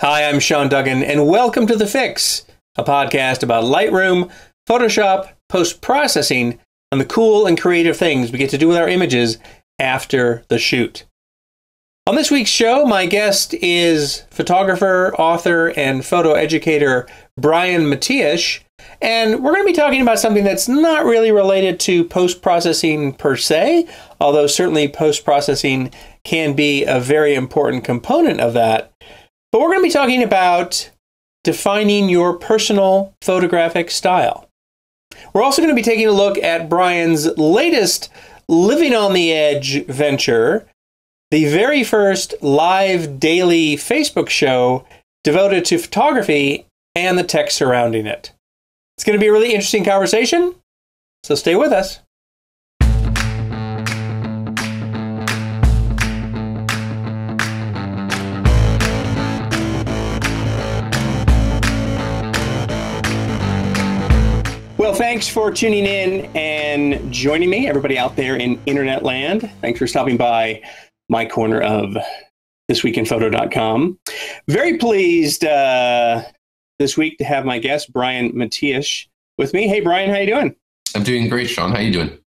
Hi, I'm Sean Duggan, and welcome to TheFIX, a podcast about Lightroom, Photoshop, post-processing, and the cool and creative things we get to do with our images after the shoot. On this week's show, my guest is photographer, author, and photo educator Brian Matiash, and we're going to be talking about something that's not really related to post-processing per se, although certainly post-processing can be a very important component of that. But we're going to be talking about defining your personal photographic style. We're also going to be taking a look at Brian's latest Living on the Edge venture, the very first live daily Facebook show devoted to photography and the tech surrounding it. It's going to be a really interesting conversation, so stay with us. Well, thanks for tuning in and joining me, everybody out there in internet land. Thanks for stopping by my corner of thisweekinphoto.com. Very pleased this week to have my guest, Brian Matiash, with me. Hey, Brian, how you doing? I'm doing great, Sean. How you doing?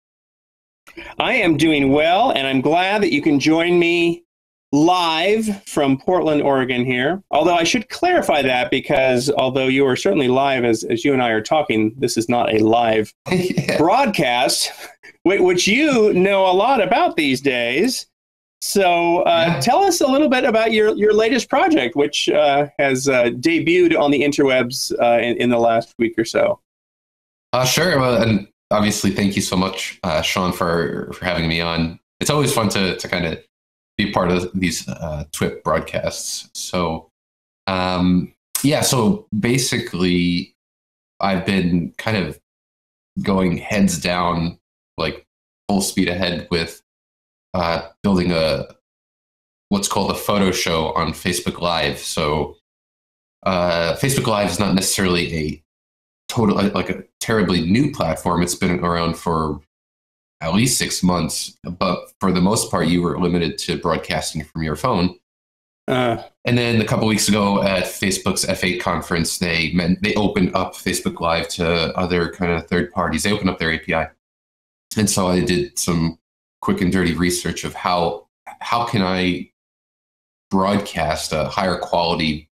I am doing well, and I'm glad that you can join me live from Portland, Oregon here. Although I should clarify that, because although you are certainly live as you and I are talking, this is not a live broadcast, which you know a lot about these days. So tell us a little bit about your latest project, which has debuted on the interwebs in the last week or so. Sure. Well, and obviously, thank you so much, Sean, for having me on. It's always fun to kind of be part of these TWiP broadcasts. So, so basically, I've been kind of going heads down, like full speed ahead with building what's called a photo show on Facebook Live. So, Facebook Live is not necessarily a terribly new platform. It's been around for at least 6 months, but for the most part, you were limited to broadcasting from your phone. And then a couple weeks ago at Facebook's F8 conference, they opened up Facebook Live to other kind of third parties. They opened up their API. And so I did some quick and dirty research of how can I broadcast a higher quality,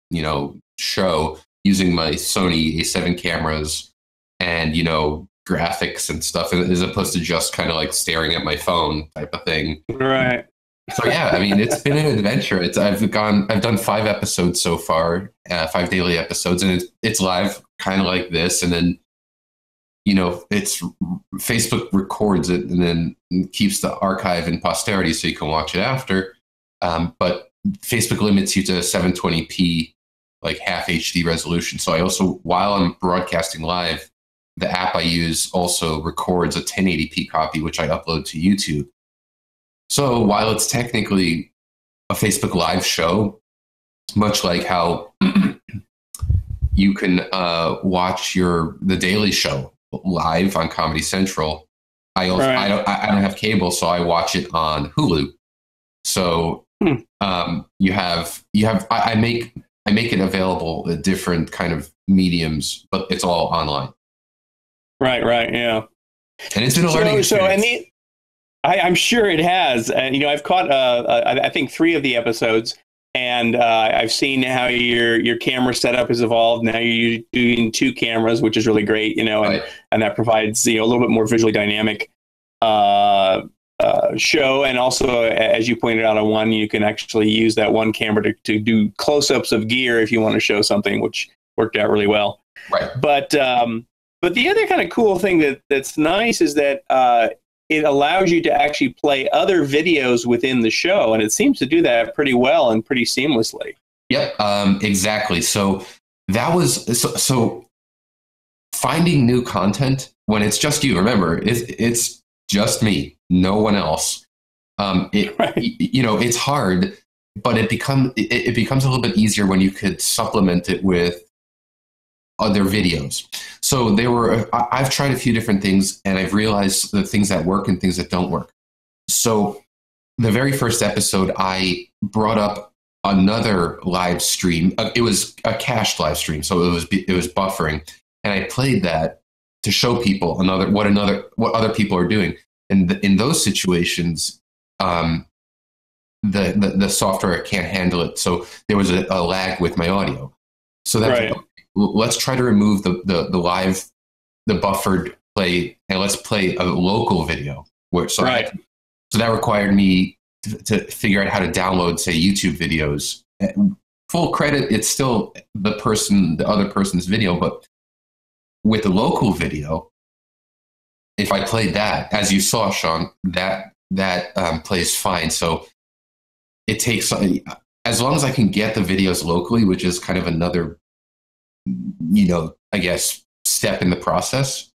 show using my Sony A7 cameras and, graphics and stuff, as opposed to just kind of like staring at my phone type of thing. Right. So yeah, I mean, it's been an adventure. I've done 5 episodes so far, 5 daily episodes, and it's live kind of like this. And then, it's Facebook records it and then keeps the archive in posterity so you can watch it after. But Facebook limits you to 720p, like half HD resolution. So I also, while I'm broadcasting live, the app I use also records a 1080p copy, which I upload to YouTube. So while it's technically a Facebook Live show, much like how you can watch the Daily Show live on Comedy Central, I don't have cable, so I watch it on Hulu. So I make it available at different kind of mediums, but it's all online. Right, yeah. And it's been a learning experience. I'm sure it has. And, I've caught, I think, 3 of the episodes, and I've seen how your camera setup has evolved. Now you're doing 2 cameras, which is really great, Right. and that provides, a little bit more visually dynamic show. And also, as you pointed out on one, you can actually use that one camera to do close-ups of gear if you want to show something, which worked out really well. Right. But the other kind of cool thing that's nice is that it allows you to actually play other videos within the show, and it seems to do that pretty well and pretty seamlessly. Yep, exactly. So that was so finding new content when it's just you. Remember, it's just me, no one else. Right. It's hard, but it becomes a little bit easier when you could supplement it with other videos. So I've tried a few different things, and I've realized the things that work and things that don't work. So the very first episode, I brought up another live stream. It was a cached live stream, so it was buffering, and I played that to show people what other people are doing. And in those situations, the software can't handle it. So there was a lag with my audio. So that's right. Let's try to remove the buffered play, and let's play a local video. So that required me to figure out how to download, say, YouTube videos. Full credit, it's still the other person's video, but with the local video, if I played that, as you saw, Sean, that plays fine. So it takes, as long as I can get the videos locally, which is kind of another, I guess, step in the process,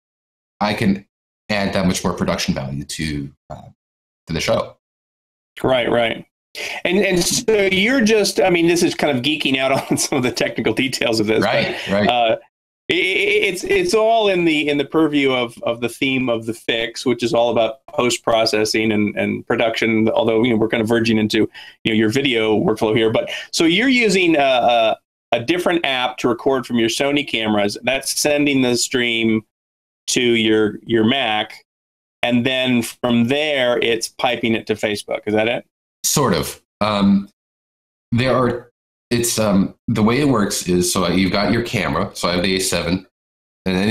I can add that much more production value to the show. Right. And so you're just, this is kind of geeking out on some of the technical details of this. Right. It's all in the purview of the theme of TheFIX, which is all about post-processing and production, although, we're kind of verging into, your video workflow here. But so you're using a different app to record from your Sony cameras. That's sending the stream to your Mac. And then from there, it's piping it to Facebook. Is that it? Sort of. The way it works is, so you've got your camera. So I have the A7, and then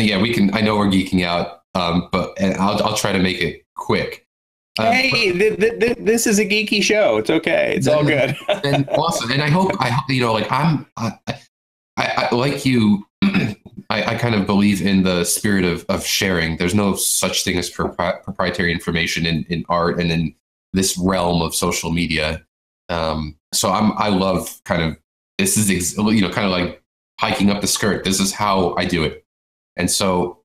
I know we're geeking out, but I'll try to make it quick. Hey, this is a geeky show. It's okay. It's all good. And awesome. And I hope I like you. I kind of believe in the spirit of sharing. There's no such thing as proprietary information in art and in this realm of social media. So I love kind of, this is, kind of like hiking up the skirt. This is how I do it. And so,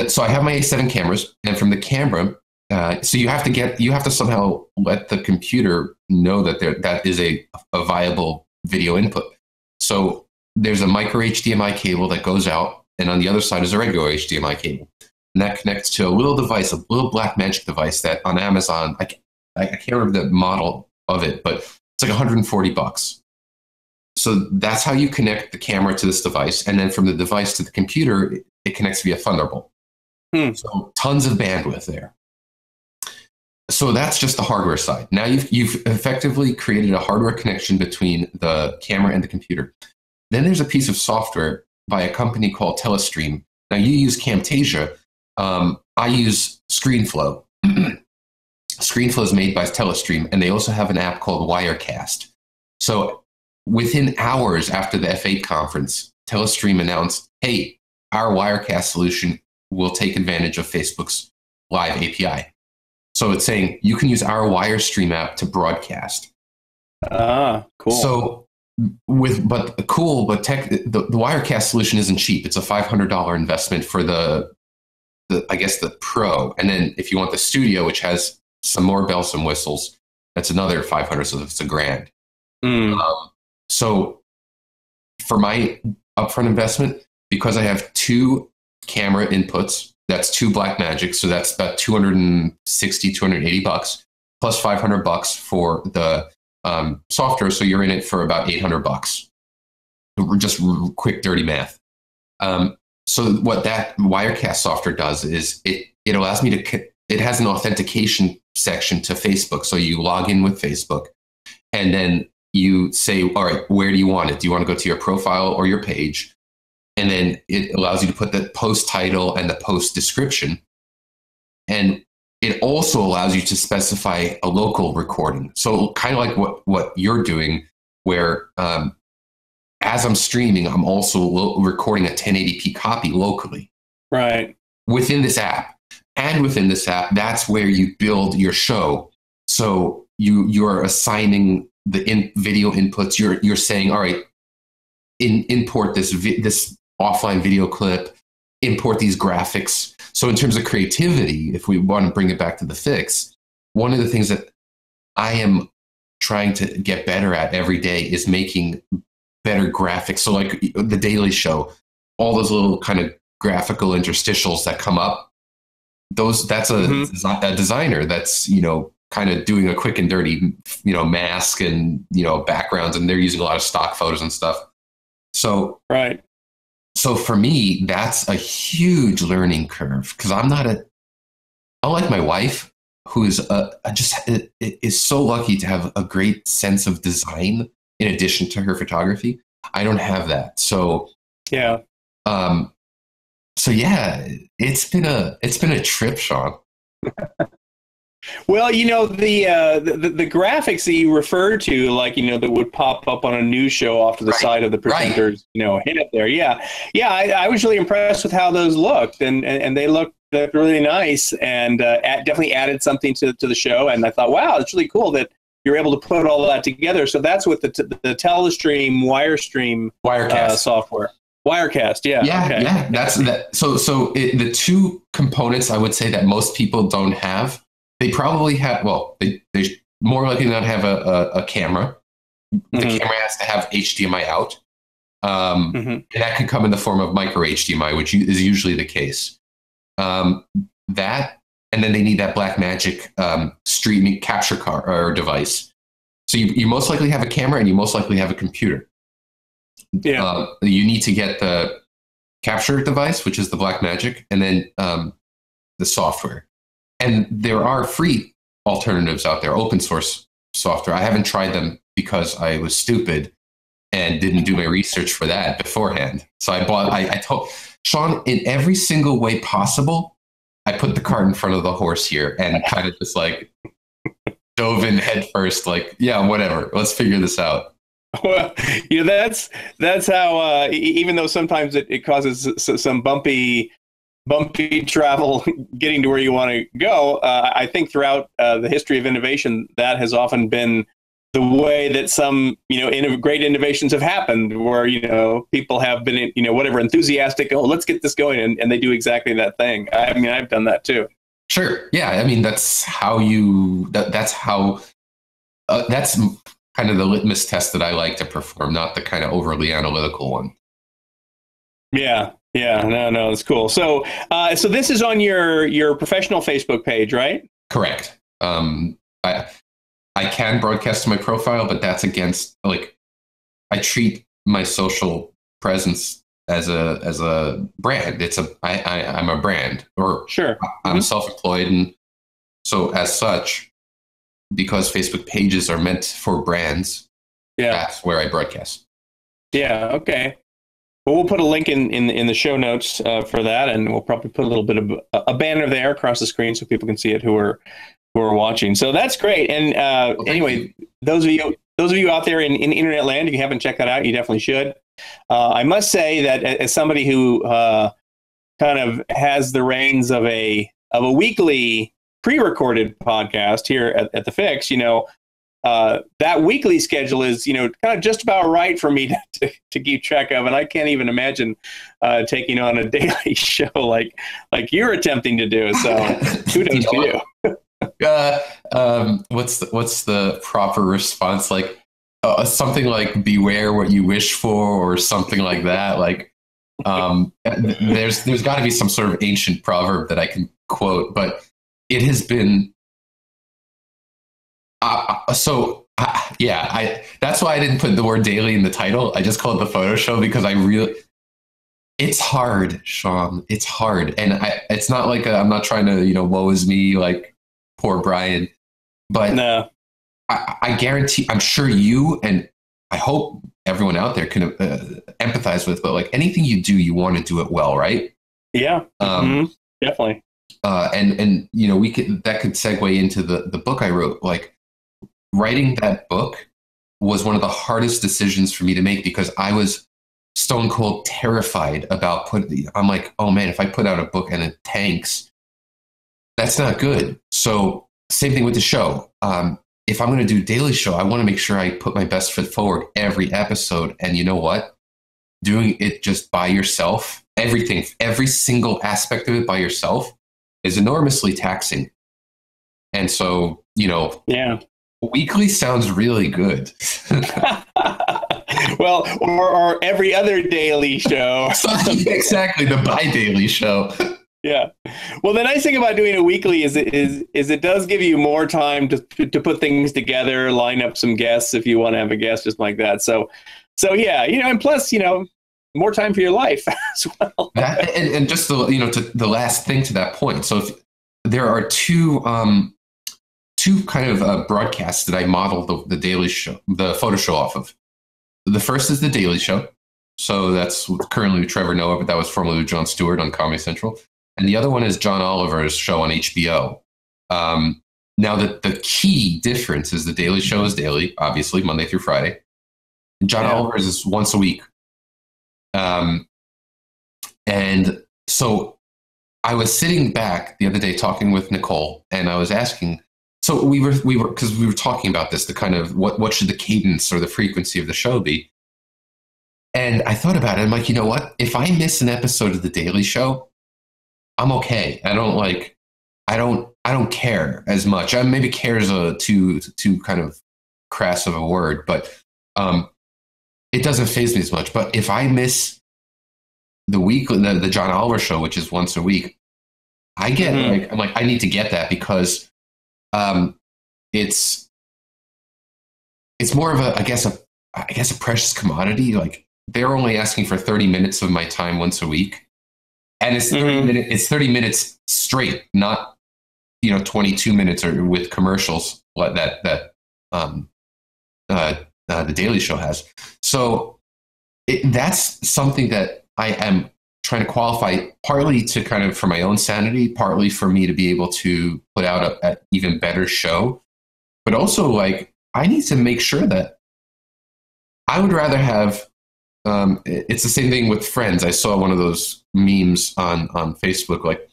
so I have my A7 cameras, and from the camera, so you have to somehow let the computer know that is a viable video input. So there's a micro HDMI cable that goes out, and on the other side is a regular HDMI cable. And that connects to a little device, a little black magic device that on Amazon, I can't remember the model of it, but it's like $140. So that's how you connect the camera to this device. And then from the device to the computer, it connects via Thunderbolt. So tons of bandwidth there. So that's just the hardware side. Now you've effectively created a hardware connection between the camera and the computer. Then there's a piece of software by a company called Telestream. Now you use Camtasia. I use ScreenFlow. ScreenFlow is made by Telestream, and they also have an app called Wirecast. So within hours after the F8 conference, Telestream announced, hey, our Wirecast solution will take advantage of Facebook's Live API. So it's saying you can use our Wirestream app to broadcast. Cool. So the Wirecast solution isn't cheap. It's a $500 investment for the Pro. And then if you want the Studio, which has some more bells and whistles, that's another $500. So it's $1,000. So for my upfront investment, because I have 2 camera inputs, that's 2 Blackmagic. So that's about $260, $280 plus $500 for the software. So you're in it for about $800. Just quick, dirty math. So what that Wirecast software does is it allows me to, it has an authentication section to Facebook. So you log in with Facebook, and then you say, all right, where do you want it? Do you want to go to your profile or your page? And then it allows you to put the post title and the post description. And it also allows you to specify a local recording. So kind of like what you're doing, where as I'm streaming, I'm also recording a 1080p copy locally. Right. Within this app. And within this app, that's where you build your show. So you're assigning the video inputs. You're saying, all right, import this offline video clip, import these graphics. So in terms of creativity, if we want to bring it back to TheFIX, one of the things that I am trying to get better at every day is making better graphics. So like the Daily Show, all those little kind of graphical interstitials that come up, that's a designer that's, kind of doing a quick and dirty, mask and, backgrounds, and they're using a lot of stock photos and stuff. So, right. So for me, that's a huge learning curve because unlike my wife, who is is so lucky to have a great sense of design in addition to her photography. I don't have that. So yeah. So yeah, it's been a trip, Sean. Well, the graphics that you referred to, like, that would pop up on a news show off to the side of the presenter's, head there. Yeah. Yeah. I was really impressed with how those looked, and they looked really nice, and definitely added something to the show. And I thought, wow, it's really cool that you're able to put all that together. So that's with the Telestream Wirecast software. Wirecast, yeah. Yeah, okay. Yeah. That's that. So the two components I would say that most people don't have, they probably have. Well, they more likely not have a camera. The camera has to have HDMI out. And that could come in the form of micro HDMI, which is usually the case. That, and then they need that Blackmagic streaming capture card or device. So you most likely have a camera, and you most likely have a computer. Yeah. You need to get the capture device, which is the Blackmagic, and then the software. And there are free alternatives out there, open source software. I haven't tried them because I was stupid and didn't do my research for that beforehand. So I told Sean, in every single way possible, I put the cart in front of the horse here and kind of just like dove in head first, like, yeah, whatever, let's figure this out. Well, that's how, even though sometimes it causes some bumpy travel getting to where you want to go, I think throughout the history of innovation, that has often been the way that some, great innovations have happened, where, people have been, enthusiastic. Oh, let's get this going. And they do exactly that thing. I mean, I've done that too. Sure. Yeah. I mean, that's kind of the litmus test that I like to perform, not the kind of overly analytical one. Yeah. Yeah. No, it's cool. So this is on your professional Facebook page, right? Correct. I can broadcast to my profile, but that's against, like, I treat my social presence as a brand. I'm a brand, or sure. I'm self-employed, and so as such, because Facebook pages are meant for brands, that's where I broadcast. Yeah. Okay. Well, we'll put a link in the show notes for that, and we'll probably put a little bit of a banner there across the screen so people can see it who are watching. So that's great. And anyway, those of you out there in internet land, if you haven't checked that out, you definitely should. I must say that as somebody who kind of has the reins of a weekly pre-recorded podcast here at TheFIX, that weekly schedule is, kind of just about right for me to keep track of. And I can't even imagine taking on a daily show like you're attempting to do. So kudos to you. What's the proper response? Like something like "beware what you wish for" or something like that. Like there's got to be some sort of ancient proverb that I can quote, but it has been that's why I didn't put the word daily in the title. I just call it the photo show because it's hard, Sean. It's hard. And it's not like I'm not trying to, woe is me, like poor Brian, but no. I guarantee, I'm sure you, and I hope everyone out there can empathize with, but like anything you do, you want to do it well, right? Yeah, definitely. And that could segue into the book I wrote. Like, writing that book was one of the hardest decisions for me to make because I was stone cold terrified about I'm like, oh man, if I put out a book and it tanks, that's not good. So same thing with the show. If I'm going to do a daily show, I want to make sure I put my best foot forward every episode. And you know what? Doing it just by yourself, every single aspect of it by yourself is enormously taxing. And so, weekly sounds really good. Well, or every other daily show. Exactly, the bi-daily show. Yeah. Well, the nice thing about doing a weekly is it does give you more time to put things together, line up some guests if you want to have a guest, just like that. So yeah, and plus, more time for your life as well. That, and just to the last thing to that point. So if there are two kind of broadcasts that I model the Daily Show, the photo show off of. The first is the Daily Show. So that's currently with Trevor Noah, but that was formerly with Jon Stewart on Comedy Central. And the other one is John Oliver's show on HBO. Now, the key difference is the Daily Show is daily, obviously, Monday through Friday. And John Oliver's is once a week. And so I was sitting back the other day talking with Nicole, and I was asking, so we were because we were talking about this, the kind of what should the cadence or the frequency of the show be? And I thought about it. I'm like, you know what? If I miss an episode of the Daily Show, I'm okay. I don't care as much. Maybe care is too kind of crass of a word, but it doesn't faze me as much. But if I miss the weekly, the John Oliver show, which is once a week, I get I'm like, I need to get that because it's more of a, I guess a precious commodity. Like they're only asking for 30 minutes of my time once a week. And it's 30 minutes straight, not 22 minutes or with commercials that the Daily Show has. So that's something that I am trying to qualify, partly to kind of for my own sanity, partly for me to be able to put out an even better show, but also like I need to make sure that I would rather have. It's the same thing with Friends. I saw one of those memes on Facebook. Like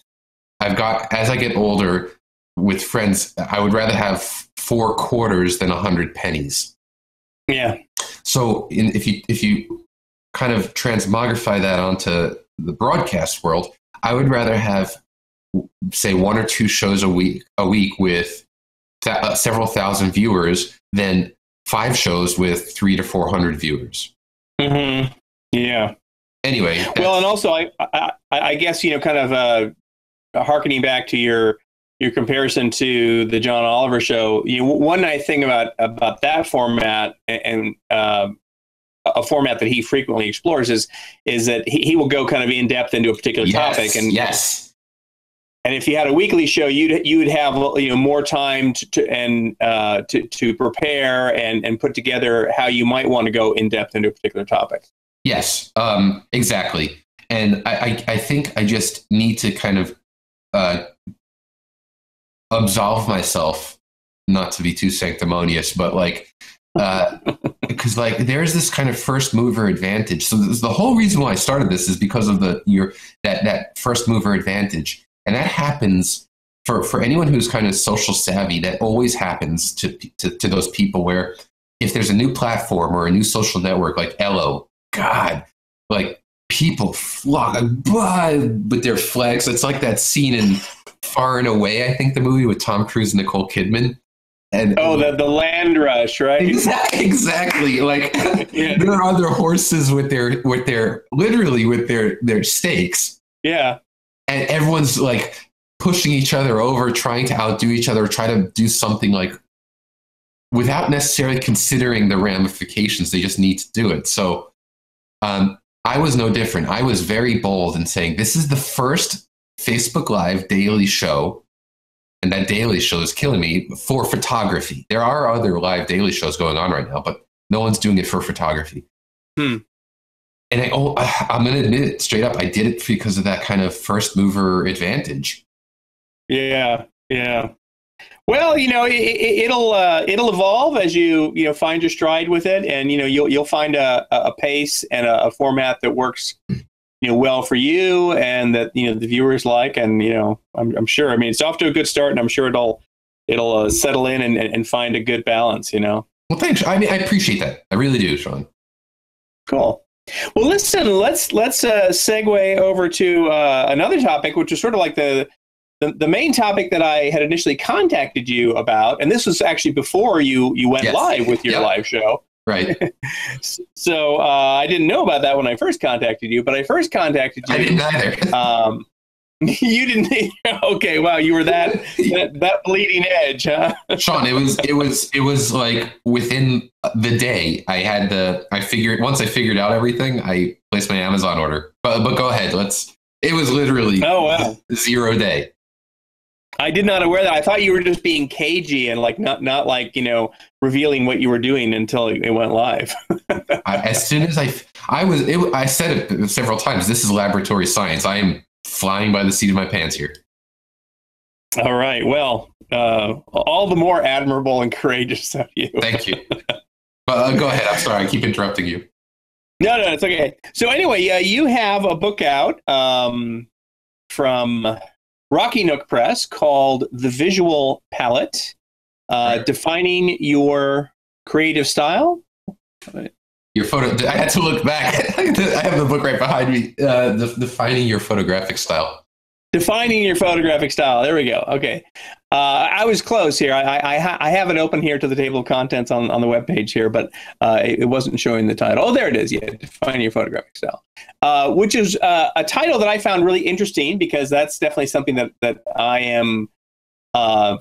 as I get older with Friends, I would rather have 4 quarters than 100 pennies. Yeah. So if you kind of transmogrify that onto the broadcast world, I would rather have, say, 1 or 2 shows a week with several thousand viewers than 5 shows with 300 to 400 viewers. Mm-hmm. Yeah. Anyway. Well, and also I guess, kind of harkening back to your comparison to the John Oliver show, one nice thing about that format and a format that he frequently explores is that he will go kind of in depth into a particular topic. And yes. And if you had a weekly show, you'd have more time to prepare and put together how you might want to go in depth into a particular topic. Yes, exactly. And I think I just need to kind of absolve myself, not to be too sanctimonious, but like, because like there's this kind of first mover advantage. So the whole reason why I started this is because of that first mover advantage. And that happens for anyone who's kind of social savvy. That always happens to those people where if there's a new platform or a new social network like Ello, God, like people flock with their flags. It's like that scene in Far and Away, I think the movie with Tom Cruise and Nicole Kidman. And the land rush, right? Exactly. Like there are other horses with their stakes. Yeah. And everyone's like pushing each other over, trying to outdo each other, try to do something like without necessarily considering the ramifications. They just need to do it. So I was no different. I was very bold in saying this is the first Facebook Live daily show. And that daily show is killing me for photography. There are other live daily shows going on right now, but no one's doing it for photography. And I'm going to admit it straight up. I did it because of that kind of first mover advantage. Yeah. Yeah. Well, it'll evolve as you find your stride with it, and you'll find a pace and a format that works well for you and that the viewers like, and I'm sure. I mean, it's off to a good start, and I'm sure it'll settle in and find a good balance. Well, thanks. I mean, I appreciate that. I really do, Sean. Cool. Well, listen, let's segue over to another topic, which is sort of like the main topic that I had initially contacted you about, and this was actually before you went live with your live show. Right. So I didn't know about that when I first contacted you, but I first contacted you. I didn't either. You didn't. Okay, wow, you were that bleeding edge, huh? Sean, it was like within the day once I figured out everything, I placed my Amazon order. But go ahead, it was literally Oh wow. 0 day. I did not aware that. I thought you were just being cagey and like not like, revealing what you were doing until it went live. As soon as I said it several times, this is laboratory science. I am flying by the seat of my pants here. All right. Well, all the more admirable and courageous of you. Thank you. But go ahead. I'm sorry. I keep interrupting you. No, it's okay. So anyway, you have a book out from Rocky Nook Press called The Visual Palette, Defining Your Creative Style. Your photo. I had to look back. I have the book right behind me. Defining Your Photographic Style. Defining Your Photographic Style. There we go. Okay. I was close here. I have it open here to the table of contents on the webpage here, but it wasn't showing the title. Oh, there it is. Yeah, Defining Your Photographic Style, which is a title that I found really interesting because that's definitely something that I am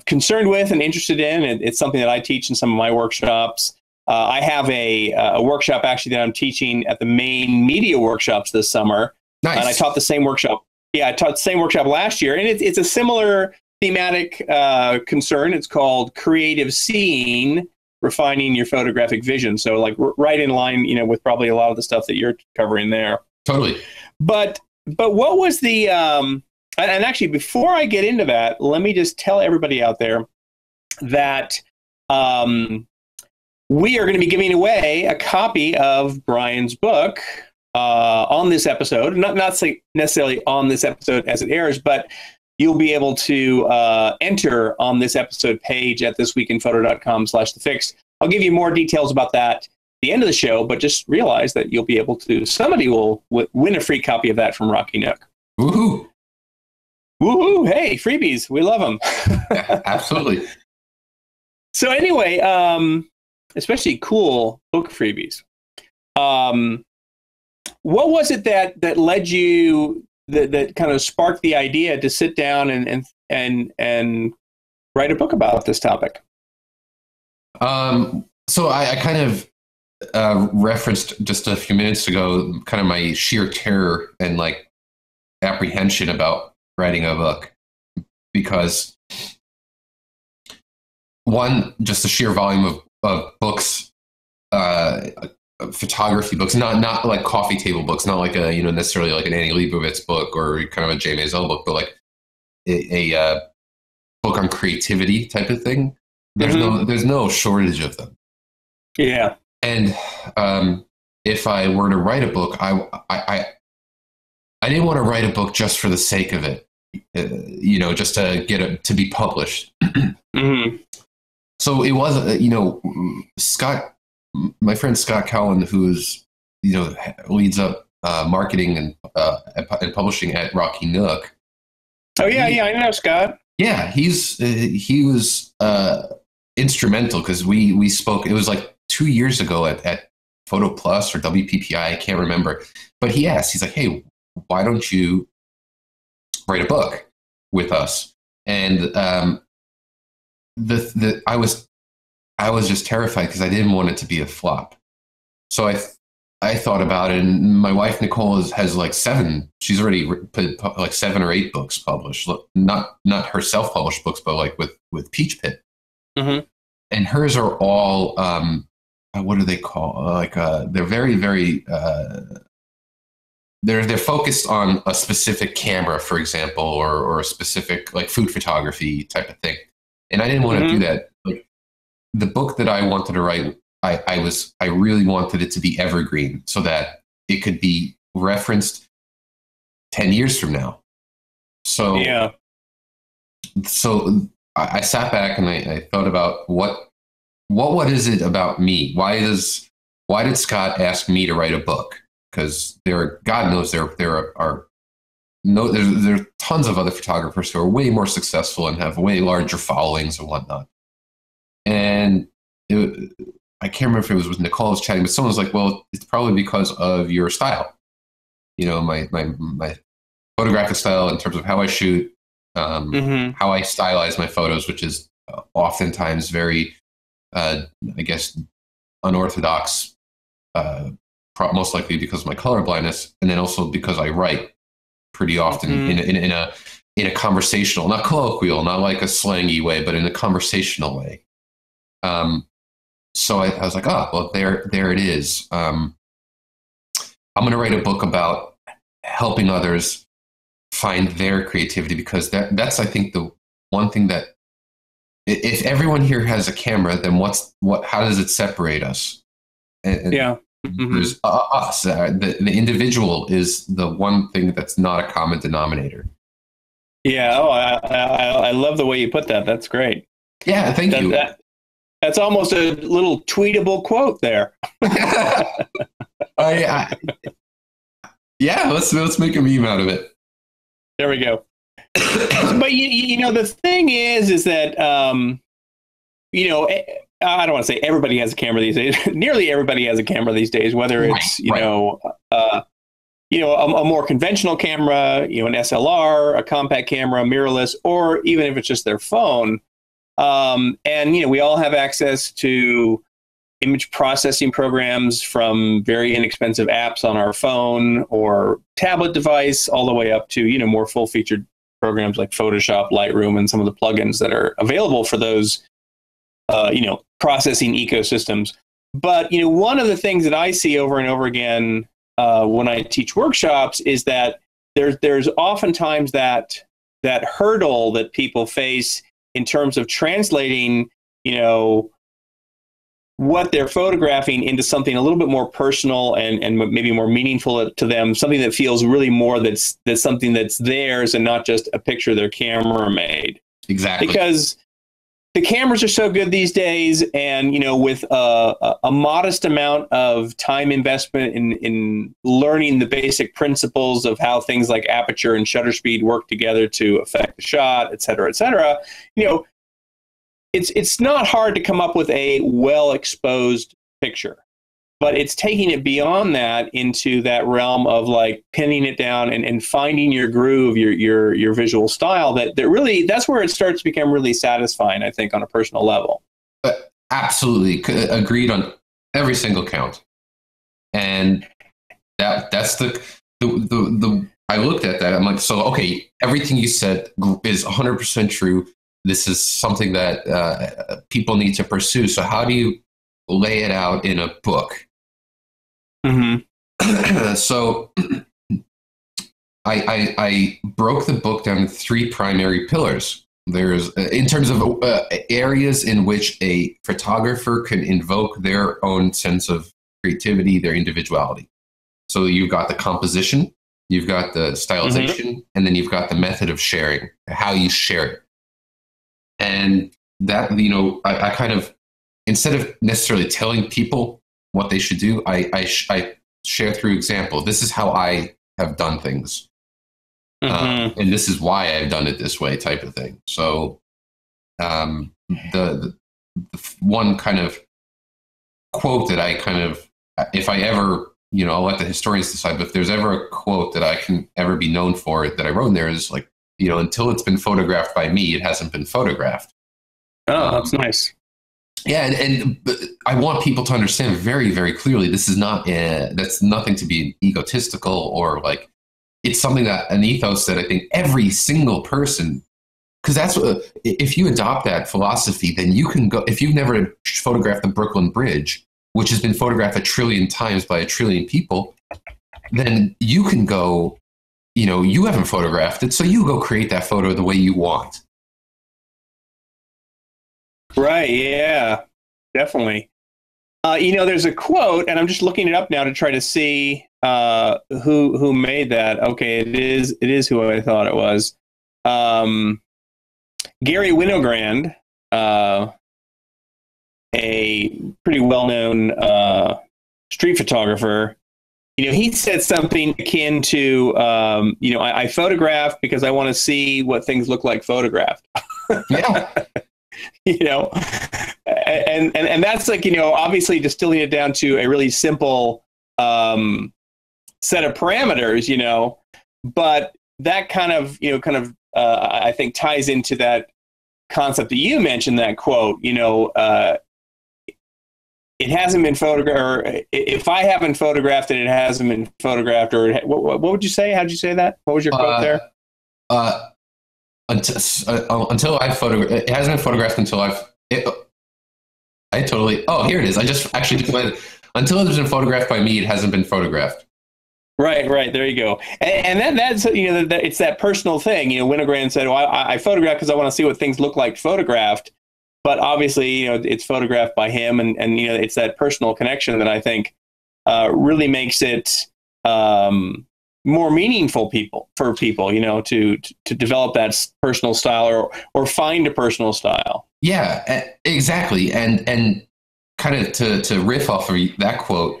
concerned with and interested in. It's something that I teach in some of my workshops. I have a workshop actually that I'm teaching at the main media workshops this summer. Nice. And I taught the same workshop. Yeah, I taught the same workshop last year, and it's a similar thematic concern. It's called Creative Seeing, Refining Your Photographic Vision. So like right in line, with probably a lot of the stuff that you're covering there. Totally. But what was the and actually before I get into that, let me just tell everybody out there that we are going to be giving away a copy of Brian's book on this episode. Not necessarily on this episode as it airs, but you'll be able to enter on this episode page at thisweekinphoto.com/TheFIX. I'll give you more details about that at the end of the show, but just realize that you'll be able to, somebody will win a free copy of that from Rocky Nook. Woohoo! Woohoo! Hey, freebies. We love them. Absolutely. So anyway, especially cool book freebies. What was it that led you, that kind of sparked the idea to sit down and write a book about this topic? So I kind of referenced just a few minutes ago kind of my sheer terror and like apprehension about writing a book, because one, just the sheer volume of books, photography books, not like coffee table books, not like a necessarily like an Annie Leibovitz book or kind of a Jay Maisel book, but like a book on creativity type of thing. There's no shortage of them. Yeah. And if I were to write a book, I didn't want to write a book just for the sake of it, just to get it to be published. Mm-hmm. So it was, Scott, my friend Scott Cowan, who's, leads up marketing and publishing at Rocky Nook. Oh yeah, I know Scott. Yeah, he was instrumental because we spoke. It was like 2 years ago at Photo Plus or WPPI, I can't remember. But he's like, hey, why don't you write a book with us? And I was just terrified because I didn't want it to be a flop. So I thought about it, and my wife Nicole has like 7. She's already put like 7 or 8 books published. Not her self-published books, but like with Peach Pit. Mm-hmm. And hers are all what do they call? Like they're very, very they're focused on a specific camera, for example, or a specific like food photography type of thing. And I didn't want to do that. Like the book that I wanted to write, I really wanted it to be evergreen so that it could be referenced 10 years from now. So yeah. So I sat back and I thought about what is it about me? Why did Scott ask me to write a book? Because God knows there are tons of other photographers who are way more successful and have way larger followings and whatnot. And I can't remember if it was with Nicole I was chatting, but someone was like, well, it's probably because of your style. My photographic style in terms of how I shoot, Mm-hmm. how I stylize my photos, which is oftentimes very, I guess, unorthodox, most likely because of my color blindness, and then also because I write pretty often in a conversational, not colloquial, not like a slangy way, but in a conversational way. So I was like, oh, well, there it is. I'm going to write a book about helping others find their creativity, because that's, I think, the one thing that, if everyone here has a camera, then how does it separate us? And Yeah. there's us. The individual is the one thing that's not a common denominator. Yeah. Oh, I love the way you put that. That's great. Yeah. Thank you. That's almost a little tweetable quote there. Yeah. Let's make a meme out of it. There we go. But you know, the thing is that you know, I don't want to say everybody has a camera these days. Nearly everybody has a camera these days, whether it's you know, a more conventional camera, you know, an SLR, a compact camera, mirrorless, or even if it's just their phone. And you know, we all have access to image processing programs, from very inexpensive apps on our phone or tablet device, all the way up to, you know, more full-featured programs like Photoshop, Lightroom, and some of the plugins that are available for those, you know, processing ecosystems. But, you know, one of the things that I see over and over again when I teach workshops is that there's oftentimes that hurdle that people face in terms of translating, you know, what they're photographing into something a little bit more personal and maybe more meaningful to them, something that feels really more that's something that's theirs and not just a picture their camera made. Exactly. Because the cameras are so good these days, and you know, with a modest amount of time investment in learning the basic principles of how things like aperture and shutter speed work together to affect the shot, et cetera, you know, it's not hard to come up with a well-exposed picture, but it's taking it beyond that into that realm of like pinning it down and finding your groove, your visual style. That really, that's where it starts to become really satisfying, I think, on a personal level. Absolutely agreed on every single count, and that's the I looked at that. I'm like, so okay, everything you said is 100% true. This is something that people need to pursue. So how do you lay it out in a book? Mm-hmm. So I broke the book down into three primary pillars. There's, in terms of areas in which a photographer can invoke their own sense of creativity, their individuality. So you've got the composition, you've got the stylization, and then you've got the method of sharing, how you share it. And that, you know, I kind of, instead of necessarily telling people what they should do, I share through example. This is how I have done things. And this is why I've done it this way, type of thing. So the one kind of quote that I kind of, if I ever, you know, I'll let the historians decide, but if there's ever a quote that I can ever be known for that I wrote in there, is like, you know, until it's been photographed by me, it hasn't been photographed. Oh, that's nice. Yeah, and I want people to understand very, very clearly, this is not, that's nothing to be egotistical or like, it's something that, an ethos that I think every single person, because that's what, if you adopt that philosophy, then you can go, if you've never photographed the Brooklyn Bridge, which has been photographed 1 trillion times by 1 trillion people, then you can go, you know, you haven't photographed it, so you go create that photo the way you want. Right, yeah, definitely. You know, there's a quote, and I'm just looking it up now to try to see who made that. Okay, it is who I thought it was. Gary Winogrand, a pretty well-known street photographer. You know, he said something akin to, you know, I photograph because I want to see what things look like photographed. Yeah. You know, and that's like, you know, obviously distilling it down to a really simple set of parameters, you know, but that kind of, I think ties into that concept that you mentioned, that quote, it hasn't been photographed, or if I haven't photographed it, it hasn't been photographed, or what would you say? How did you say that? What was your quote there? Until I've photographed, it hasn't been photographed until here it is. I just actually, until it's been photographed by me, it hasn't been photographed. Right. There you go. And then that's, it's that personal thing. Winogrand said, well, I photograph because I want to see what things look like photographed. But obviously, it's photographed by him. And it's that personal connection that I think really makes it more meaningful for people, to develop that personal style or find a personal style. Yeah, exactly. And kind of to riff off of that quote.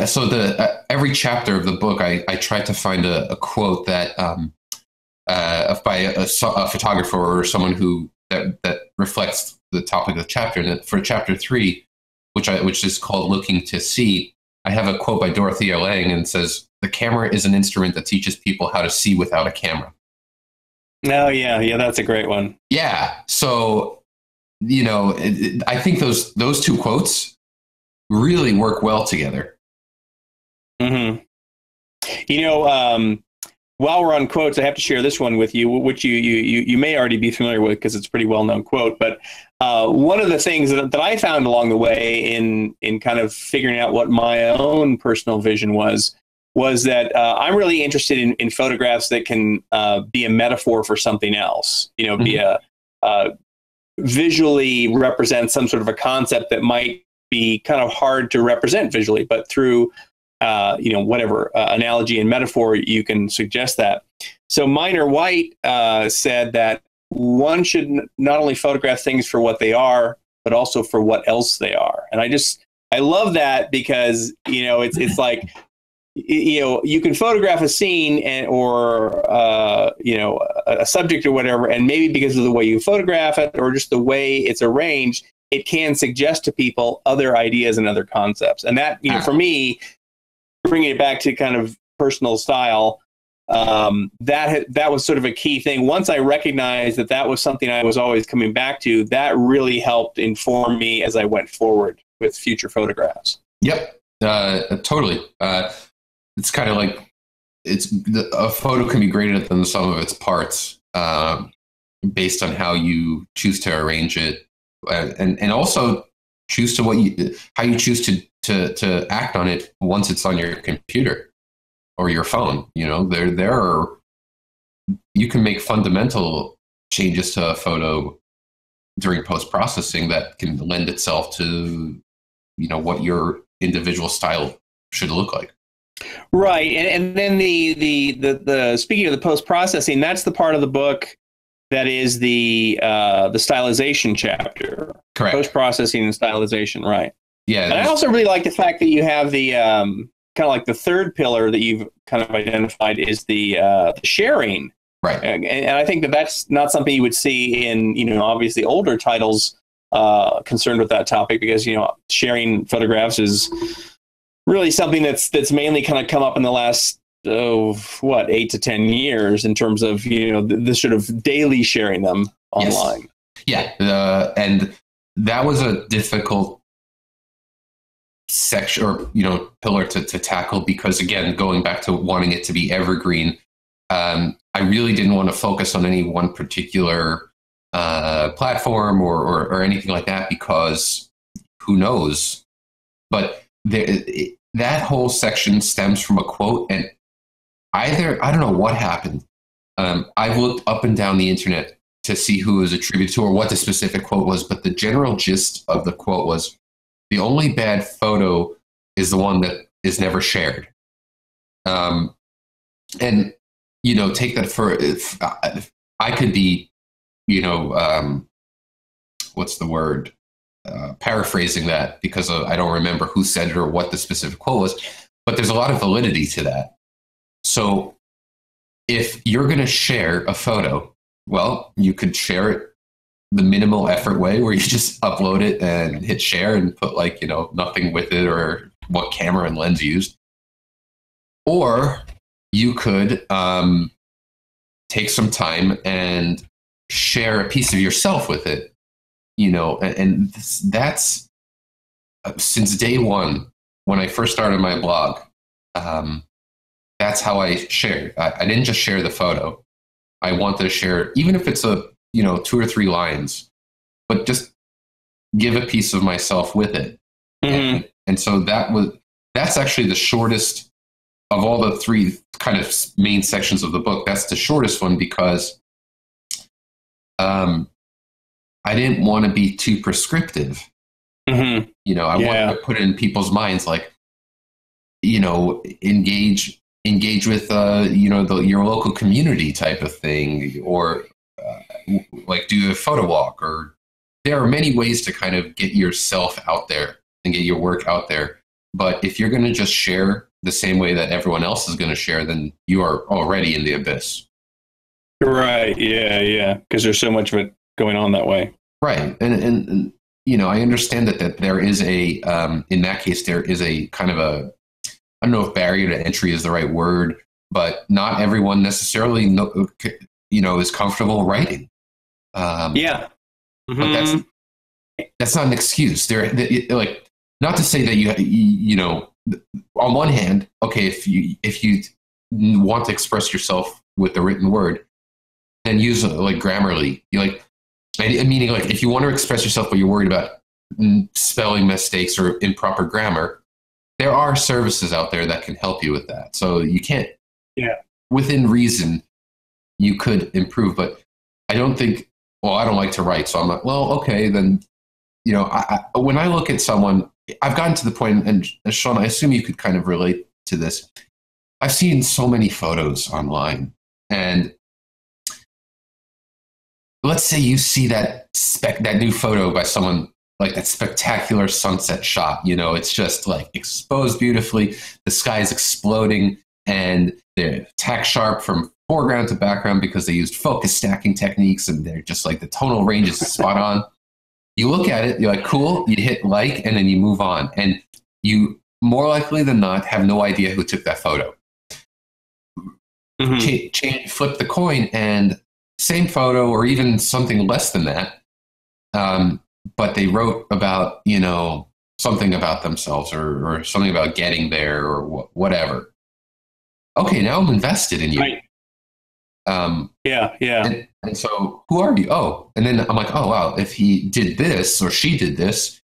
So every chapter of the book, I tried to find a quote that by a photographer or someone that reflects the topic of the chapter. And for chapter 3, which is called "Looking to See," I have a quote by Dorothea Lange, and it says, "The camera is an instrument that teaches people how to see without a camera." Oh yeah, that's a great one. Yeah, so I think those two quotes really work well together. Mm-hmm. While we're on quotes, I have to share this one with you, which you may already be familiar with because it's a pretty well-known quote. But one of the things that I found along the way in kind of figuring out what my own personal vision was that I'm really interested in photographs that can be a metaphor for something else. Mm-hmm. Be a visually represent some sort of a concept that might be kind of hard to represent visually, but through whatever analogy and metaphor, you can suggest that. So Minor White said that one should not only photograph things for what they are, but also for what else they are. And I love that because, it's like, you can photograph a scene or a subject or whatever, and maybe because of the way you photograph it or just the way it's arranged, it can suggest to people other ideas and other concepts. And that, for me, bringing it back to kind of personal style, that was sort of a key thing. Once I recognized that was something I was always coming back to, that really helped inform me as I went forward with future photographs. Yep, totally. It's kind of like a photo can be greater than the sum of its parts, based on how you choose to arrange it, and also choose to how you choose to act on it once it's on your computer or your phone. You can make fundamental changes to a photo during post-processing that can lend itself to what your individual style should look like. Right, and then the speaking of the post-processing, that's the part of the book that is the stylization chapter. Correct. Post-processing and stylization, right. Yeah. And I also really like the fact that you have the kind of like the third pillar that you've kind of identified is the sharing. Right. And I think that's not something you would see in, obviously older titles concerned with that topic, because, sharing photographs is really something that's mainly kind of come up in the last 8 to 10 years in terms of, the sort of daily sharing them online. Yes. Yeah. And that was a difficult section or, pillar to tackle because, again, going back to wanting it to be evergreen, I really didn't want to focus on any one particular platform or anything like that, because who knows? But that whole section stems from a quote, and I don't know what happened. I've looked up and down the internet to see who it was attributed to or what the specific quote was, but the general gist of the quote was, "The only bad photo is the one that is never shared." And take that for, if I could be, what's the word? Paraphrasing that, because I don't remember who said it or what the specific quote was, but there's a lot of validity to that. So if you're going to share a photo, well, you could share it the minimal effort way, where you just upload it and hit share and put nothing with it or what camera and lens used. Or you could take some time and share a piece of yourself with it, and that's since day one when I first started my blog. That's how I shared. I didn't just share the photo. I wanted to share, even if it's 2 or 3 lines, but just give a piece of myself with it. Mm-hmm. And so that's actually the shortest of all the 3 kind of main sections of the book. That's the shortest one because I didn't want to be too prescriptive. Mm-hmm. I wanted to put it in people's minds, like, engage with, your local community type of thing, or like do a photo walk, or there are many ways to kind of get yourself out there and get your work out there. But if you're going to just share the same way that everyone else is going to share, then you are already in the abyss. Right. Yeah. Because there's so much of it going on that way. Right. And I understand that there is in that case, there is a kind of I don't know if barrier to entry is the right word, but not everyone necessarily is comfortable writing. Yeah. Mm-hmm. But that's not an excuse. Like, not to say that you on one hand, okay, if you want to express yourself with the written word, then use like Grammarly. Meaning, like, if you want to express yourself but you're worried about spelling mistakes or improper grammar, there are services out there that can help you with that. So you can't, within reason, you could improve. But I don't think, I don't like to write. So I'm like, well, okay, then, when I look at someone, I've gotten to the point, and Sean, I assume you could kind of relate to this. I've seen so many photos online, and let's say you see that new photo by someone, like that spectacular sunset shot. It's just like exposed beautifully. The sky is exploding, and they're tack sharp from foreground to background because they used focus stacking techniques, and they're just like the tonal range is spot on. You look at it, you're like, cool. You hit like, and then you move on, and you more likely than not have no idea who took that photo. Mm-hmm. Flip the coin, and same photo, or even something less than that. But they wrote about, something about themselves, or something about getting there, or whatever. Okay, now I'm invested in you. Right. And so, who are you? Oh, and then I'm like, oh, wow, if he did this or she did this,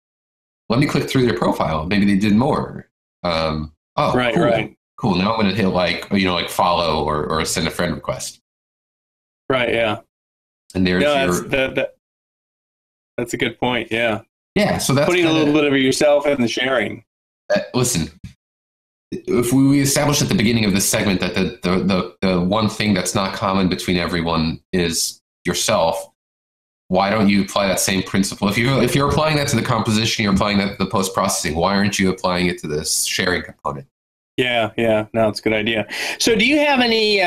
let me click through their profile. Maybe they did more. Right, cool. Right. Cool. Now I'm going to hit like follow or send a friend request. Right. Yeah. And there's that's a good point. Yeah. Yeah. So that's putting a little bit of yourself in the sharing. Listen, if we establish at the beginning of this segment that the one thing that's not common between everyone is yourself, why don't you apply that same principle? If you're applying that to the composition, you're applying that to the post-processing, why aren't you applying it to this sharing component? Yeah. No, it's a good idea. So do you have any,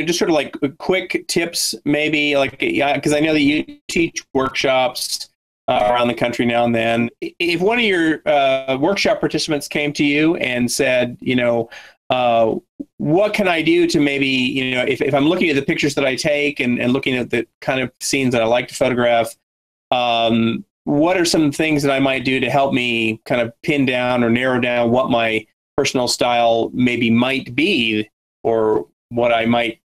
just sort of like quick tips, maybe, like, because I know that you teach workshops around the country now and then. If one of your workshop participants came to you and said, what can I do to maybe, if I'm looking at the pictures that I take and looking at the kind of scenes that I like to photograph, what are some things that I might do to help me kind of pin down or narrow down what my personal style maybe might be, or what I might,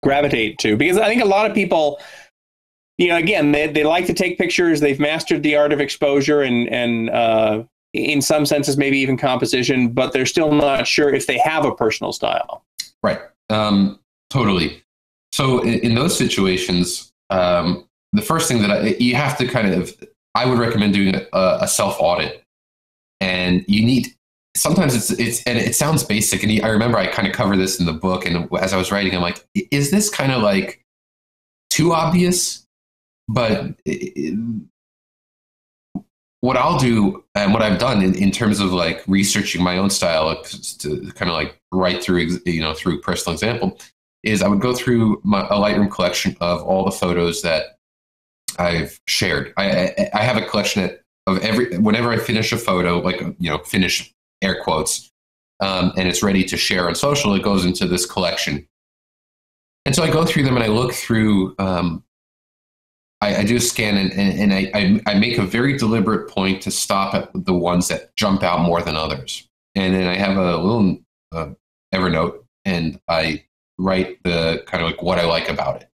gravitate to? Because I think a lot of people, again, they like to take pictures. They've mastered the art of exposure and in some senses, maybe even composition, but they're still not sure if they have a personal style. Right. Totally. So in those situations, the first thing that you have to I would recommend doing a self-audit. And you need, sometimes and it sounds basic. And I remember I kind of cover this in the book. And as I was writing, I'm like, is this kind of like too obvious? But what I'll do, and what I've done in terms of like researching my own style to kind of like write through, through personal example, is I would go through a Lightroom collection of all the photos that I've shared. I have a collection of whenever I finish a photo, like, finish air quotes, and it's ready to share on social, it goes into this collection. And so I go through them and I look through, I do a scan and I make a very deliberate point to stop at the ones that jump out more than others. And then I have a little Evernote and I write the kind of like what I like about it.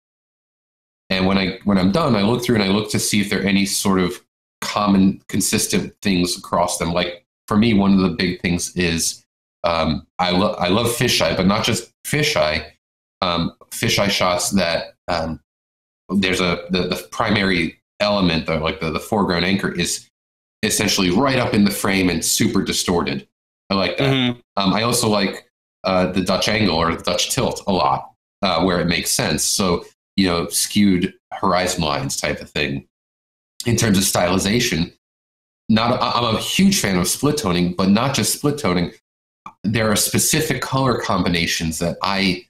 And when I'm done, I look through and I look to see if there are any sort of common, consistent things across them. Like for me, one of the big things is I love fisheye, but not just fisheye. Fisheye shots that there's the primary element, though, like the foreground anchor, is essentially right up in the frame and super distorted. I like that. Mm-hmm. I also like the Dutch angle or the Dutch tilt a lot, where it makes sense. So, skewed horizon lines type of thing. In terms of stylization, I'm a huge fan of split toning, but not just split toning. There are specific color combinations that I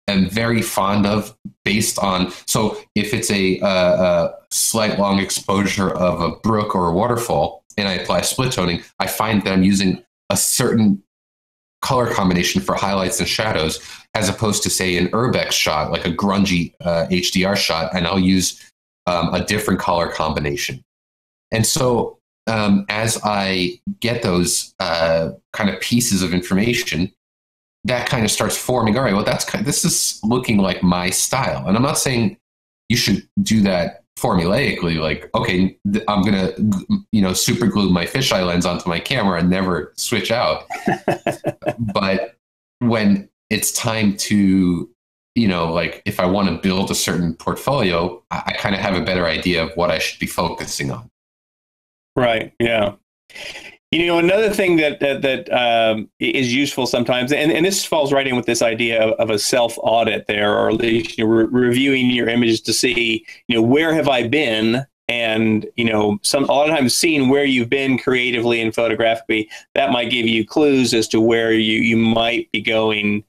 am very fond of based on, so if it's a slight long exposure of a brook or a waterfall and I apply split toning, I find that I'm using a certain color combination for highlights and shadows as opposed to, say, an urbex shot, like a grungy HDR shot, and I'll use a different color combination. And so as I get those kind of pieces of information, that kind of starts forming, all right, well, this is looking like my style. And I'm not saying you should do that formulaically, like, okay, I'm going to, super glue my fisheye lens onto my camera and never switch out. But when it's time to, like if I want to build a certain portfolio, I kind of have a better idea of what I should be focusing on. Right. Yeah. Another thing that is useful sometimes, and this falls right in with this idea of a self-audit there, or at least reviewing your images to see, where have I been? And, a lot of times seeing where you've been creatively and photographically, that might give you clues as to where you might be going,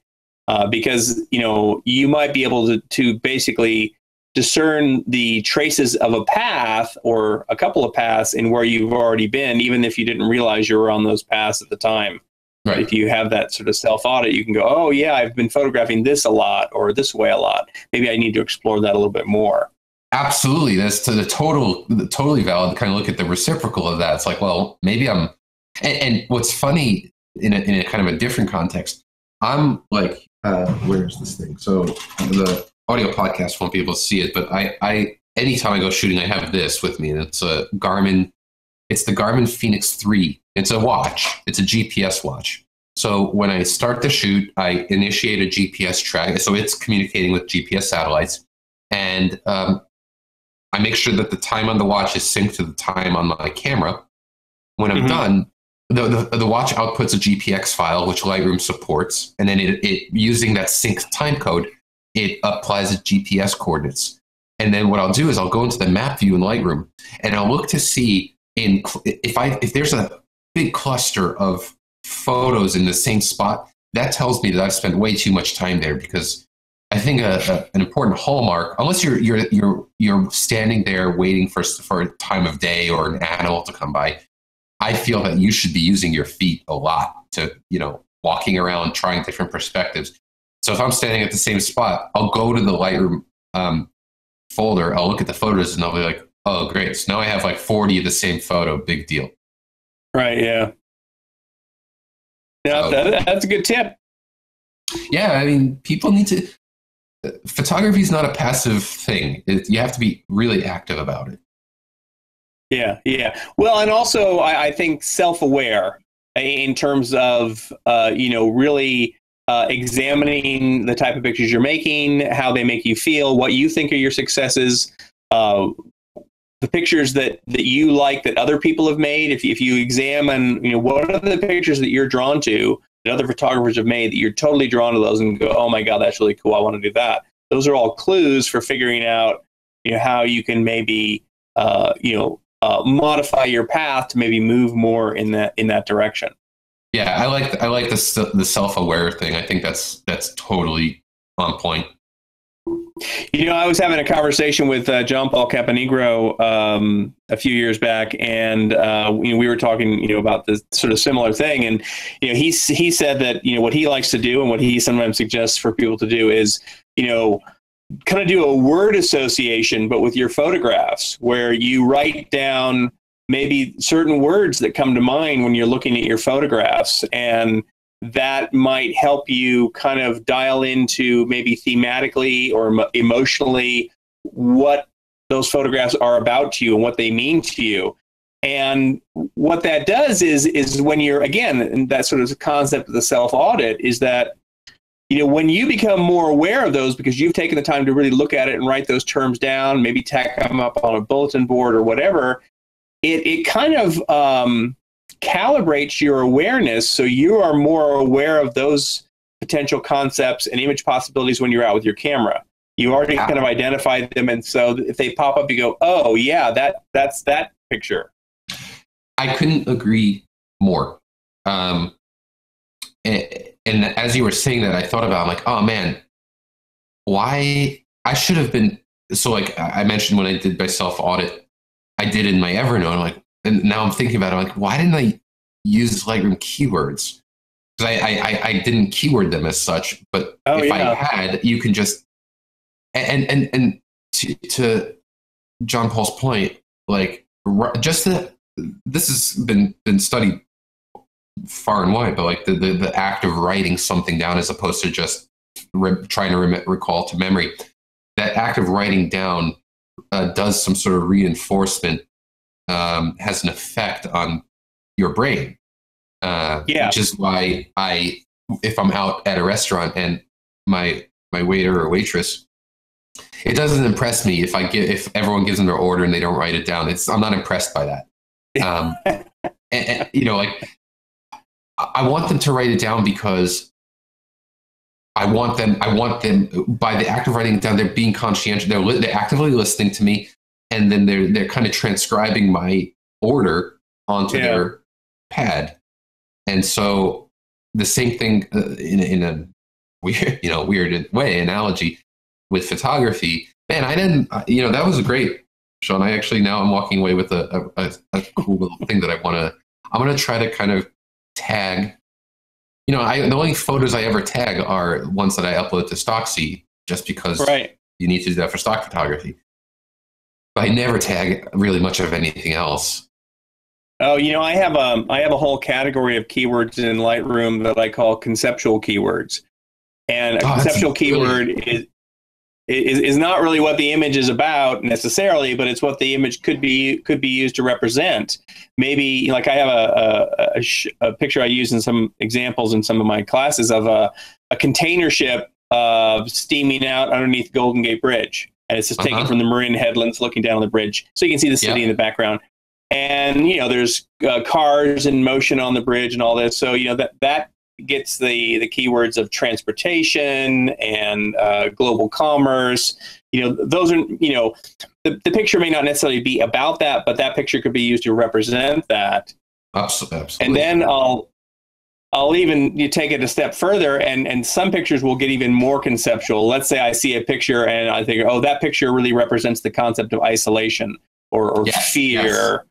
because, you might be able to basically discern the traces of a path or a couple of paths in where you've already been, even if you didn't realize you were on those paths at the time. Right. If you have that sort of self-audit, you can go, oh, yeah, I've been photographing this a lot or this way a lot. Maybe I need to explore that a little bit more. Absolutely. That's totally valid. Kind of look at the reciprocal of that. It's like, well, maybe I'm, and what's funny in a kind of a different context, I'm like, where's this thing? So the audio podcast won't be able to see it, but I anytime I go shooting, I have this with me, and it's the Garmin Fenix 3. It's a watch. It's a GPS watch. So when I start the shoot, I initiate a GPS track. So it's communicating with GPS satellites, and I make sure that the time on the watch is synced to the time on my camera. When I'm done, the watch outputs a GPX file, which Lightroom supports, and then it using that synced time code, it applies its GPS coordinates. And then what I'll do is I'll go into the map view in Lightroom and I'll look to see if there's a big cluster of photos in the same spot, that tells me that I've spent way too much time there, because I think an important hallmark, unless you're standing there waiting for a time of day or an animal to come by, I feel that you should be using your feet a lot to, walking around, trying different perspectives. So if I'm standing at the same spot, I'll go to the Lightroom folder, I'll look at the photos, and I'll be like, oh, great. So now I have like 40 of the same photo. Big deal. Right, yeah. Yeah, that's a good tip. Yeah, I mean, people need to... Photography is not a passive thing. You have to be really active about it. Yeah, yeah. Well, and also I think self-aware in terms of, really... examining the type of pictures you're making, how they make you feel, what you think are your successes, the pictures that you like that other people have made. If you examine, what are the pictures that you're drawn to that other photographers have made that you're totally drawn to those and go, oh my God, that's really cool. I want to do that. Those are all clues for figuring out, how you can maybe, modify your path to maybe move more in that direction. Yeah, I like the self-aware thing. I think that's totally on point. I was having a conversation with John Paul Caponegro a few years back, and we were talking, about this sort of similar thing. And he said that what he likes to do and what he sometimes suggests for people to do is kind of do a word association, but with your photographs, where you write down maybe certain words that come to mind when you're looking at your photographs, and that might help you kind of dial into maybe thematically or emotionally what those photographs are about to you and what they mean to you. And what that does is when you're, again, that sort of concept of the self-audit is that, when you become more aware of those because you've taken the time to really look at it and write those terms down, maybe tack them up on a bulletin board or whatever, it kind of calibrates your awareness so you are more aware of those potential concepts and image possibilities when you're out with your camera. You already kind of identified them, and so if they pop up, you go, oh, yeah, that's that picture. I couldn't agree more. And as you were saying that, I thought about, I'm like, oh man, why I should have been. So like I mentioned when I did my self-audit, I did in my Evernote. I'm like, and now I'm thinking about it, I'm like, why didn't I use Lightroom keywords? Because I didn't keyword them as such, but I had, you can just, and to John Paul's point, like just this has been studied far and wide, but like the act of writing something down as opposed to just trying to recall to memory, that act of writing down does some sort of reinforcement, has an effect on your brain. Which is why if I'm out at a restaurant and my waiter or waitress, it doesn't impress me if everyone gives them their order and they don't write it down. I'm not impressed by that. And like I want them to write it down because I want them by the act of writing it down, they're being conscientious. They're actively listening to me, and then they're kind of transcribing my order onto their pad. And so the same thing in a weird way, analogy with photography. Man, I didn't, that was great, Sean. Now I'm walking away with a cool little thing that I'm going to try to kind of tag. The only photos I ever tag are ones that I upload to Stocksy, just because you need to do that for stock photography. But I never tag really much of anything else. Oh, I have a whole category of keywords in Lightroom that I call conceptual keywords. And a conceptual keyword is not really what the image is about necessarily, but it's what the image could be used to represent. Maybe like I have a picture I use in some examples in some of my classes of a container ship steaming out underneath Golden Gate Bridge. And it's just taken from the Marin headlands looking down on the bridge. So you can see the city in the background. And, there's cars in motion on the bridge and all this. So, that gets the keywords of transportation and global commerce. Those are, the picture may not necessarily be about that, but that picture could be used to represent that. Absolutely. And then I'll even take it a step further, and some pictures will get even more conceptual. Let's say I see a picture and I think, oh, that picture really represents the concept of isolation or fear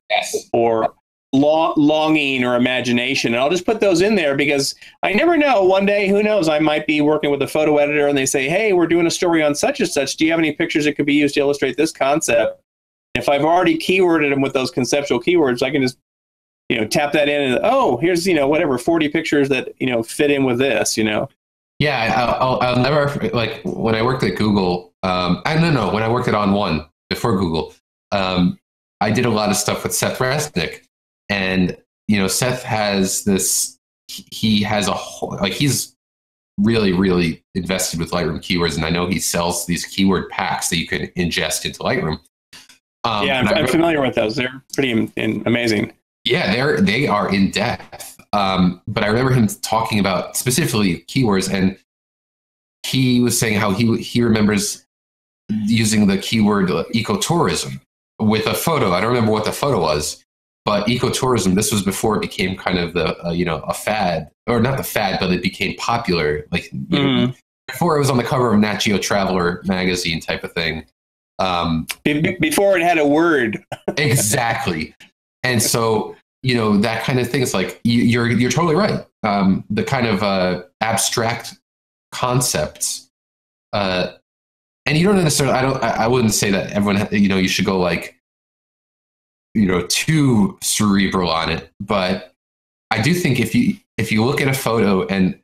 or longing or imagination. And I'll just put those in there because I never know. One day, who knows, I might be working with a photo editor and they say, hey, we're doing a story on such and such. Do you have any pictures that could be used to illustrate this concept? If I've already keyworded them with those conceptual keywords, I can just tap that in and, oh, here's, whatever, 40 pictures that, fit in with this, Yeah, I'll never, like when I worked at Google, when I worked at On One before Google, I did a lot of stuff with Seth Resnick, and Seth has this. He has a whole, like, he's really, really invested with Lightroom keywords, and I know he sells these keyword packs that you can ingest into Lightroom. I'm familiar with those. They're pretty amazing. Yeah, they are in depth. But I remember him talking about specifically keywords, and he was saying how he remembers using the keyword ecotourism with a photo. I don't remember what the photo was, but ecotourism, this was before it became kind of the, a fad, or not the fad, but it became popular. Like, before it was on the cover of Nat Geo Traveler magazine type of thing. Before it had a word. Exactly. And so, you know, that kind of thing is like, you're totally right. The kind of abstract concepts, and you don't necessarily, I wouldn't say that everyone, you know, you should go like, you know, too cerebral on it. But I do think if you look at a photo and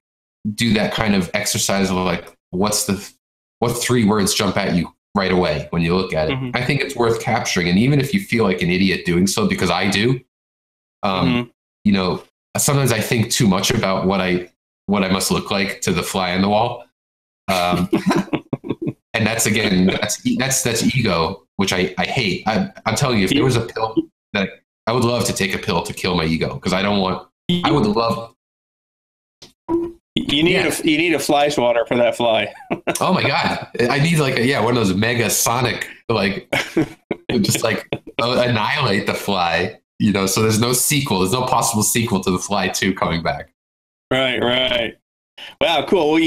do that kind of exercise of like, what 3 words jump at you right away when you look at it, I think it's worth capturing. And even if you feel like an idiot doing so, because I do, you know, sometimes I think too much about what I must look like to the fly on the wall. And that's ego, which I hate. I'm telling you, if there was a pill that I would love to take a pill to kill my ego, because I would love. You need a fly swatter for that fly. Oh my God. I need like one of those mega sonic, like just like annihilate the fly, you know, so there's no sequel. There's no possible sequel to The Fly 2 coming back. Right. Wow, cool. Well,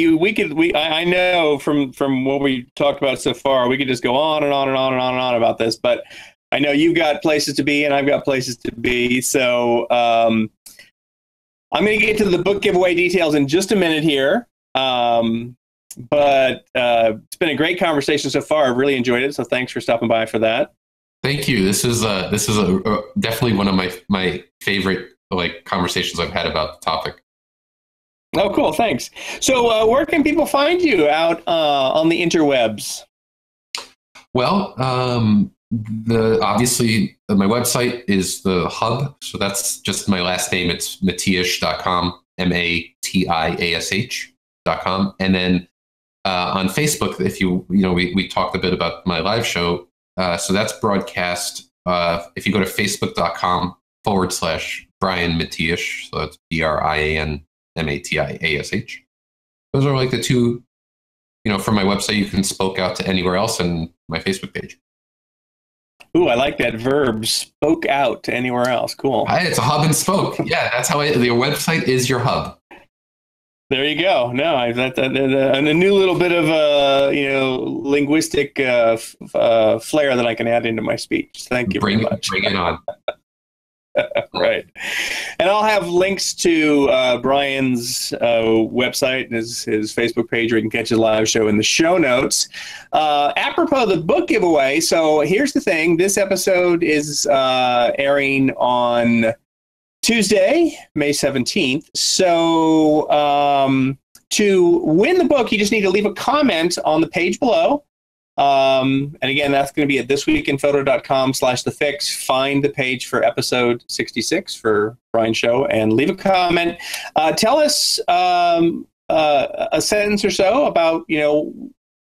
I know from what we talked about so far, we could just go on and on and on and on and on about this, but I know you've got places to be and I've got places to be. So I'm going to get to the book giveaway details in just a minute here. But it's been a great conversation so far. I've really enjoyed it. So thanks for stopping by for that. Thank you. This is definitely one of my favorite like conversations I've had about the topic. Oh, cool. Thanks. So where can people find you out on the interwebs? Well, obviously my website is the hub. So that's just my last name. It's matiash.com, matiash.com. And then on Facebook, if we talked a bit about my live show. So that's broadcast. If you go to facebook.com/Brian Matiash, so that's BrianMatiash. Those are like the two, from my website, you can spoke out to anywhere else and my Facebook page. Ooh, I like that verb, spoke out to anywhere else. Cool. It's a hub and spoke. Yeah, that's how your website is your hub. There you go. No, a new little bit of linguistic flair that I can add into my speech. Thank you very much. Bring it on. Right. And I'll have links to Brian's website and his Facebook page where you can catch his live show in the show notes. Apropos the book giveaway, so here's the thing. This episode is airing on Tuesday, May 17th. So to win the book, you just need to leave a comment on the page below. And again, that's going to be at thisweekinphoto.com/TheFIX. Find the page for episode 66 for Brian's show and leave a comment. Tell us a sentence or so about,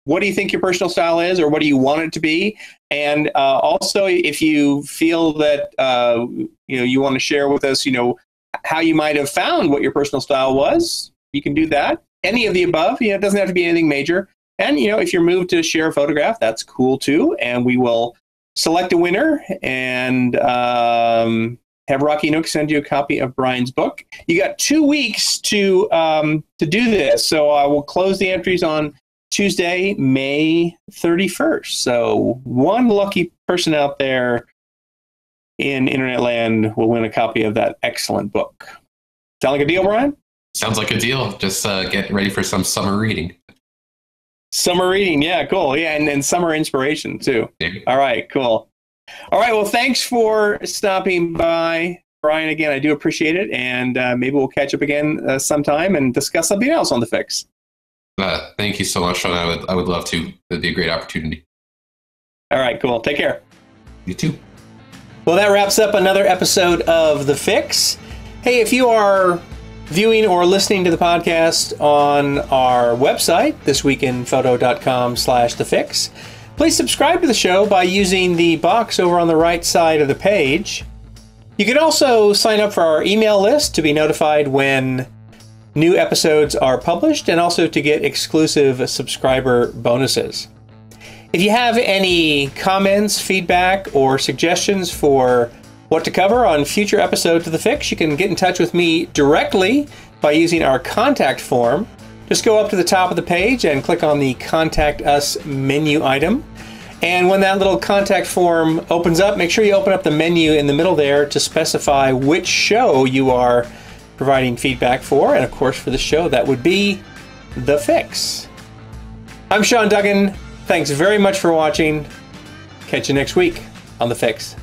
what do you think your personal style is, or what do you want it to be? And also, if you feel that, you want to share with us, how you might have found what your personal style was, you can do that. Any of the above, it doesn't have to be anything major. And, if you're moved to share a photograph, that's cool too. And we will select a winner and have Rocky Nook send you a copy of Brian's book. You got 2 weeks to do this. So I will close the entries on Tuesday, May 31st. So one lucky person out there in internet land will win a copy of that excellent book. Sound like a deal, Brian? Sounds like a deal. Just get ready for some summer reading. Summer reading, yeah, cool. Yeah, and summer inspiration, too. Yeah. All right, cool. All right, well, thanks for stopping by, Brian, again. I do appreciate it, and maybe we'll catch up again sometime and discuss something else on The Fix. Thank you so much, Sean. I would love to. It'd be a great opportunity. All right, cool. Take care. You too. Well, that wraps up another episode of The Fix. Hey, if you are viewing or listening to the podcast on our website, thisweekinphoto.com/TheFIX, please subscribe to the show by using the box over on the right side of the page. You can also sign up for our email list to be notified when new episodes are published and also to get exclusive subscriber bonuses. If you have any comments, feedback, or suggestions for what to cover on future episodes of The Fix, you can get in touch with me directly by using our contact form. just go up to the top of the page and click on the Contact Us menu item. And when that little contact form opens up, make sure you open up the menu in the middle there to specify which show you are providing feedback for. And of course, for the show, that would be TheFIX. I'm Sean Duggan. Thanks very much for watching. Catch you next week on TheFIX.